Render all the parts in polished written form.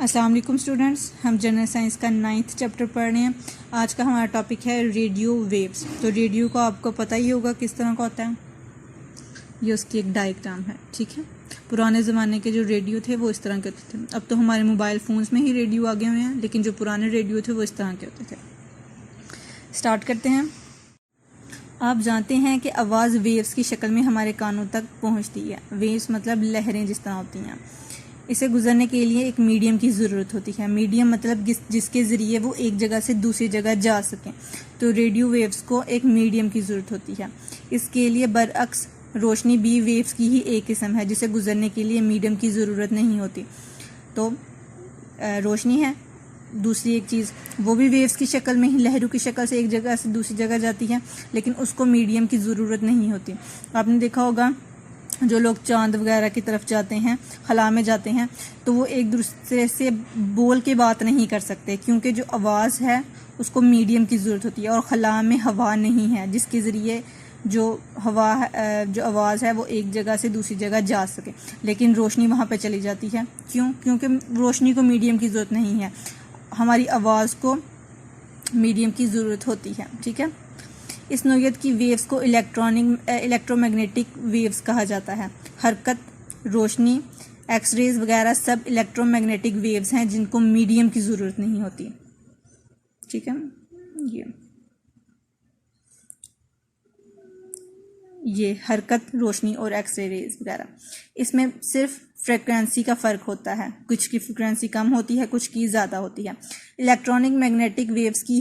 अस्सलाम वालेकुम स्टूडेंट्स, हम जनरल साइंस का 9th चैप्टर पढ़ रहे हैं। आज का हमारा टॉपिक है रेडियो वेव्स। तो रेडियो को आपको पता ही होगा किस तरह का होता है। ये उसकी एक डायग्राम है, ठीक है। पुराने ज़माने के जो रेडियो थे वो इस तरह के होते थे। अब तो हमारे मोबाइल फ़ोन्स में ही रेडियो आ गए हुए हैं, लेकिन जो पुराने रेडियो थे वो इस तरह के होते थे। स्टार्ट करते हैं। आप जानते हैं कि आवाज़ वेव्स की शक्ल में हमारे कानों तक पहुंचती है। वेव्स मतलब लहरें जिस तरह होती हैं। इसे गुजरने के लिए एक मीडियम की ज़रूरत होती है। मीडियम मतलब जिसके ज़रिए वो एक जगह से दूसरी जगह जा सकें। तो रेडियो वेव्स को एक मीडियम की ज़रूरत होती है। इसके लिए बरअक्स रोशनी भी वेव्स की ही एक किस्म है, जिसे गुजरने के लिए मीडियम की ज़रूरत नहीं होती। तो रोशनी है दूसरी एक चीज़, वो भी वेव्स की शक्ल में ही लहरों की शक्ल से एक जगह से दूसरी जगह जाती है, लेकिन उसको मीडियम की ज़रूरत नहीं होती। आपने देखा होगा जो लोग चांद वगैरह की तरफ जाते हैं, खला में जाते हैं, तो वो एक दूसरे से बोल के बात नहीं कर सकते, क्योंकि जो आवाज़ है उसको मीडियम की ज़रूरत होती है। और खला में हवा नहीं है जिसके ज़रिए जो आवाज़ है वो एक जगह से दूसरी जगह जा सके, लेकिन रोशनी वहाँ पे चली जाती है। क्यों? क्योंकि रोशनी को मीडियम की ज़रूरत नहीं है, हमारी आवाज़ को मीडियम की ज़रूरत होती है, ठीक है। इस नौयत की वेव्स को इलेक्ट्रोमैग्नेटिक वेव्स कहा जाता है। हरकत, रोशनी, एक्सरेज वगैरह सब इलेक्ट्रोमैग्नेटिक वेव्स हैं जिनको मीडियम की ज़रूरत नहीं होती, ठीक है। ये हरकत, रोशनी और एक्सरे रेज वगैरह, इसमें सिर्फ फ्रिक्वेंसी का फ़र्क होता है। कुछ की फ्रिक्वेंसी कम होती है, कुछ की ज़्यादा होती है। इलेक्ट्रॉनिक मैग्नेटिक वेव्स की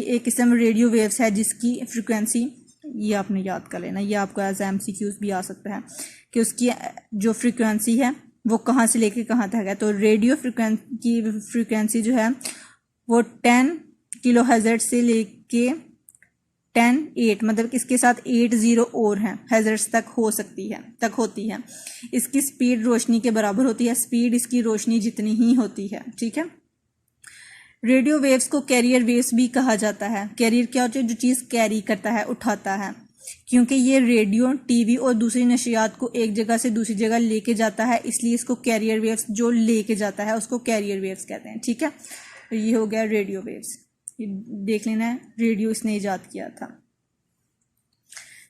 एक किस्म रेडियो वेव्स है, जिसकी फ्रिक्वेंसी, ये आपने याद कर लेना, ये आपको एज MCQs भी आ सकता है कि उसकी जो फ्रिक्वेंसी है वो कहाँ से लेके कहाँ तक है। तो रेडियो फ्रिक्वेंसी जो है वो 10 किलोहर्ट्ज़ से लेके 10 मतलब इसके साथ 80 और हैं हर्ट्ज़ तक होती है। इसकी स्पीड रोशनी के बराबर होती है। स्पीड इसकी रोशनी जितनी ही होती है, ठीक है। रेडियो वेव्स को कैरियर वेव्स भी कहा जाता है। कैरियर क्या होता है? जो चीज़ कैरी करता है, उठाता है। क्योंकि ये रेडियो, टीवी और दूसरी नशियात को एक जगह से दूसरी जगह लेके जाता है, इसलिए इसको कैरियर वेव्स, जो लेके जाता है उसको कैरियर वेव्स कहते हैं, ठीक है। तो ये हो गया रेडियो वेव्स, ये देख लेना है, रेडियो इसने ईजाद किया था।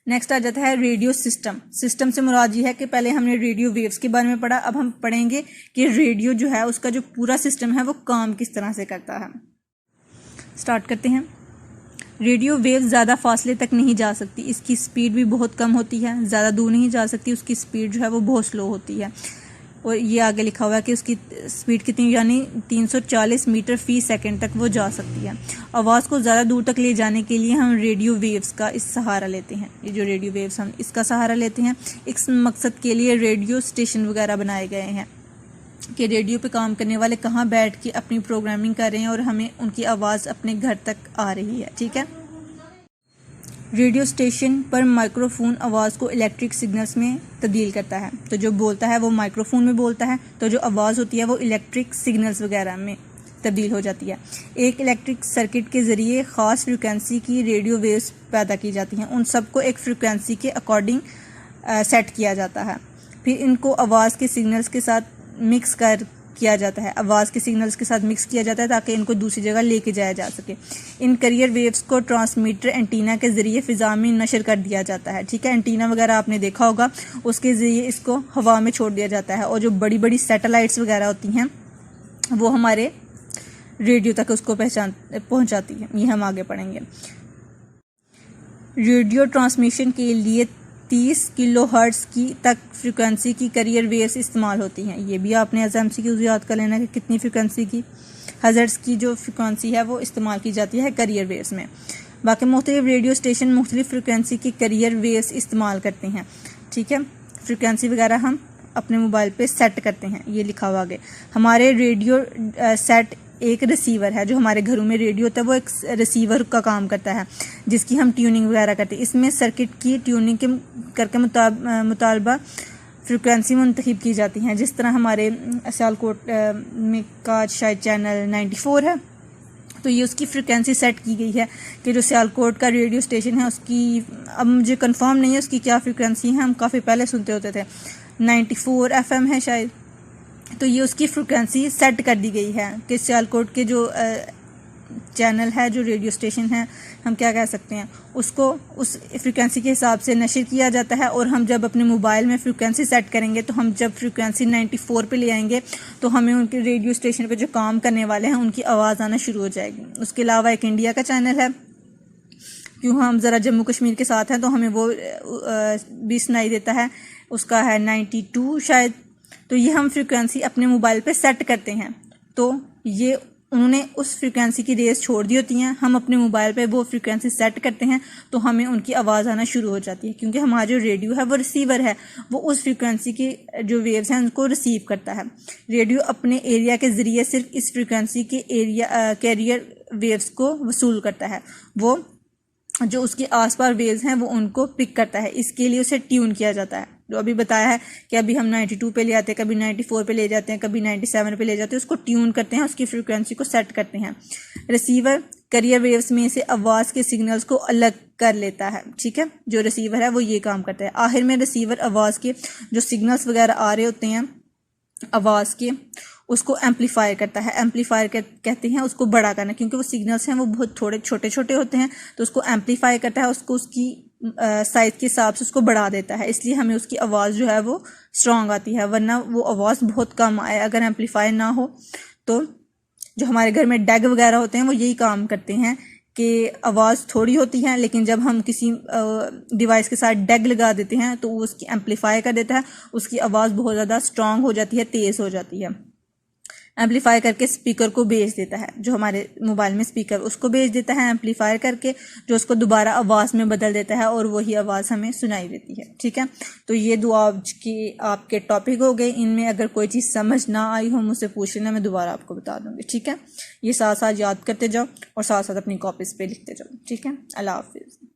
नेक्स्ट आ जाता है रेडियो सिस्टम। सिस्टम से मुराद ये है कि पहले हमने रेडियो वेव्स के बारे में पढ़ा, अब हम पढ़ेंगे कि रेडियो जो है उसका जो पूरा सिस्टम है वो काम किस तरह से करता है। स्टार्ट करते हैं। रेडियो वेव ज़्यादा फासले तक नहीं जा सकती, इसकी स्पीड भी बहुत कम होती है। ज़्यादा दूर नहीं जा सकती, उसकी स्पीड जो है वो बहुत स्लो होती है। और ये आगे लिखा हुआ है कि उसकी स्पीड कितनी, यानी 340 मीटर फी सेकंड तक वो जा सकती है। आवाज़ को ज़्यादा दूर तक ले जाने के लिए हम रेडियो वेव्स का इस सहारा लेते हैं। ये जो रेडियो वेव्स हम इसका सहारा लेते हैं, इस मकसद के लिए रेडियो स्टेशन वगैरह बनाए गए हैं कि रेडियो पे काम करने वाले कहाँ बैठ के अपनी प्रोग्रामिंग कर रहे हैं और हमें उनकी आवाज़ अपने घर तक आ रही है, ठीक है। रेडियो स्टेशन पर माइक्रोफोन आवाज़ को इलेक्ट्रिक सिग्नल्स में तब्दील करता है। तो जो बोलता है वो माइक्रोफोन में बोलता है, तो जो आवाज़ होती है वो इलेक्ट्रिक सिग्नल्स वगैरह में तब्दील हो जाती है। एक इलेक्ट्रिक सर्किट के ज़रिए ख़ास फ्रिक्वेंसी की रेडियो वेव्स पैदा की जाती हैं। उन सबको एक फ्रिक्वेंसी के अकॉर्डिंग सेट किया जाता है। फिर इनको आवाज़ के सिग्नल्स के साथ मिक्स किया जाता है। आवाज़ के सिग्नल्स के साथ मिक्स किया जाता है ताकि इनको दूसरी जगह लेके जाया जा सके। इन कैरियर वेव्स को ट्रांसमीटर एंटीना के ज़रिए फ़िज़ा में नशर कर दिया जाता है, ठीक है। एंटीना वगैरह आपने देखा होगा, उसके ज़रिए इसको हवा में छोड़ दिया जाता है। और जो बड़ी बड़ी सैटेलाइट्स वगैरह होती हैं वो हमारे रेडियो तक उसको पहुंचाती है। ये हम आगे पढ़ेंगे। रेडियो ट्रांसमिशन के लिए 30 किलोहर्ट्ज़ की तक फ्रिक्वेंसी की कैरियर वेव्स इस्तेमाल होती हैं। ये भी आपने एज MCQ याद कर लेना कि कितनी फ्रिक्वेंसी की, हर्ट्ज़ की जो फ्रिक्वेंसी है वो इस्तेमाल की जाती है कैरियर वेव्स में। बाकी मुख्तलिफ रेडियो स्टेशन मुख्तलिफ फ्रिक्वेंसी की कैरियर वेव्स इस्तेमाल करते हैं, ठीक है। फ्रिक्वेंसी वगैरह हम अपने मोबाइल पे सेट करते हैं, ये लिखा हुआ आगे। हमारे रेडियो सेट एक रिसीवर है। जो हमारे घरों में रेडियो होता है वो एक रिसीवर का काम करता है, जिसकी हम ट्यूनिंग वगैरह करते हैं। इसमें सर्किट की ट्यूनिंग करके मुतालबा फ्रिक्वेंसी मुंतखब की जाती हैं। जिस तरह हमारे सियालकोट में का शायद चैनल 94 है, तो ये उसकी फ्रिक्वेंसी सेट की गई है कि जो सियालकोट का रेडियो स्टेशन है उसकी, अब मुझे कंफर्म नहीं है उसकी क्या फ्रिक्वेंसी है, हम काफ़ी पहले सुनते होते थे, 94 FM है शायद। तो ये उसकी फ्रिक्वेंसी सेट कर दी गई है कि सियालकोट के जो चैनल है, जो रेडियो स्टेशन है, हम क्या कह सकते हैं, उसको उस फ्रिक्वेंसी के हिसाब से नशर किया जाता है। और हम जब अपने मोबाइल में फ्रिक्वेंसी सेट करेंगे तो हम जब फ्रिक्वेंसी 94 पे ले आएंगे तो हमें उनके रेडियो स्टेशन पे जो काम करने वाले हैं उनकी आवाज़ आना शुरू हो जाएगी। उसके अलावा एक इंडिया का चैनल है, क्यों हम ज़रा जम्मू कश्मीर के साथ हैं तो हमें वो भी सुनाई देता है, उसका है 92 शायद। तो ये हम फ्रिक्वेंसी अपने मोबाइल पे सेट करते हैं, तो ये उन्होंने उस फ्रिक्वेंसी की रेस छोड़ दी होती हैं, हम अपने मोबाइल पे वो फ्रिक्वेंसी सेट करते हैं तो हमें उनकी आवाज़ आना शुरू हो जाती है, क्योंकि हमारा जो रेडियो है वो रिसीवर है, वो उस फ्रिक्वेंसी की जो वेव्स हैं उनको रिसीव करता है। रेडियो अपने एरिया के ज़रिए सिर्फ इस फ्रिक्वेंसी के कैरियर वेव्स को वसूल करता है, वो जो उसके आसपास वेव्स हैं वो उनको पिक करता है, इसके लिए उसे ट्यून किया जाता है। जो अभी बताया है कि अभी हम 92 पे ले आते हैं, कभी 94 पे ले जाते हैं, कभी 97 पे ले जाते हैं, उसको ट्यून करते हैं, उसकी फ्रीक्वेंसी को सेट करते हैं। रिसीवर कैरियर वेव्स में से आवाज़ के सिग्नल्स को अलग कर लेता है, ठीक है। जो रिसीवर है वो ये काम करता है। आखिर में रिसीवर आवाज़ के जो सिग्नल्स वगैरह आ रहे होते हैं आवाज़ के, उसको एम्पलीफायर करता है। एम्पलीफायर कहते हैं उसको बड़ा करना, क्योंकि वो सिग्नल्स हैं वो बहुत थोड़े छोटे छोटे होते हैं, तो उसको एम्पलीफाई करता है, उसको उसकी साइज के हिसाब से उसको बढ़ा देता है, इसलिए हमें उसकी आवाज़ जो है वो स्ट्रॉन्ग आती है, वरना वो आवाज़ बहुत कम आए अगर एम्पलीफायर ना हो। तो जो हमारे घर में डैग वगैरह होते हैं वो यही काम करते हैं कि आवाज़ थोड़ी होती है, लेकिन जब हम किसी डिवाइस के साथ डैग लगा देते हैं तो वो उसकी एम्पलीफाई कर देता है, उसकी आवाज़ बहुत ज़्यादा स्ट्रॉन्ग हो जाती है, तेज़ हो जाती है। एम्पलीफाई करके स्पीकर को भेज देता है, जो हमारे मोबाइल में स्पीकर उसको भेज देता है एम्पलीफायर करके, जो उसको दोबारा आवाज़ में बदल देता है और वही आवाज़ हमें सुनाई देती है, ठीक है। तो ये दो आज की आपके टॉपिक हो गए। इनमें अगर कोई चीज़ समझ ना आई हो मुझसे पूछ लेना, मैं दोबारा आपको बता दूंगी, ठीक है। ये साथ साथ याद करते जाओ और साथ साथ अपनी कॉपीज़ पे लिखते जाओ, ठीक है। अल्लाह हाफिज़।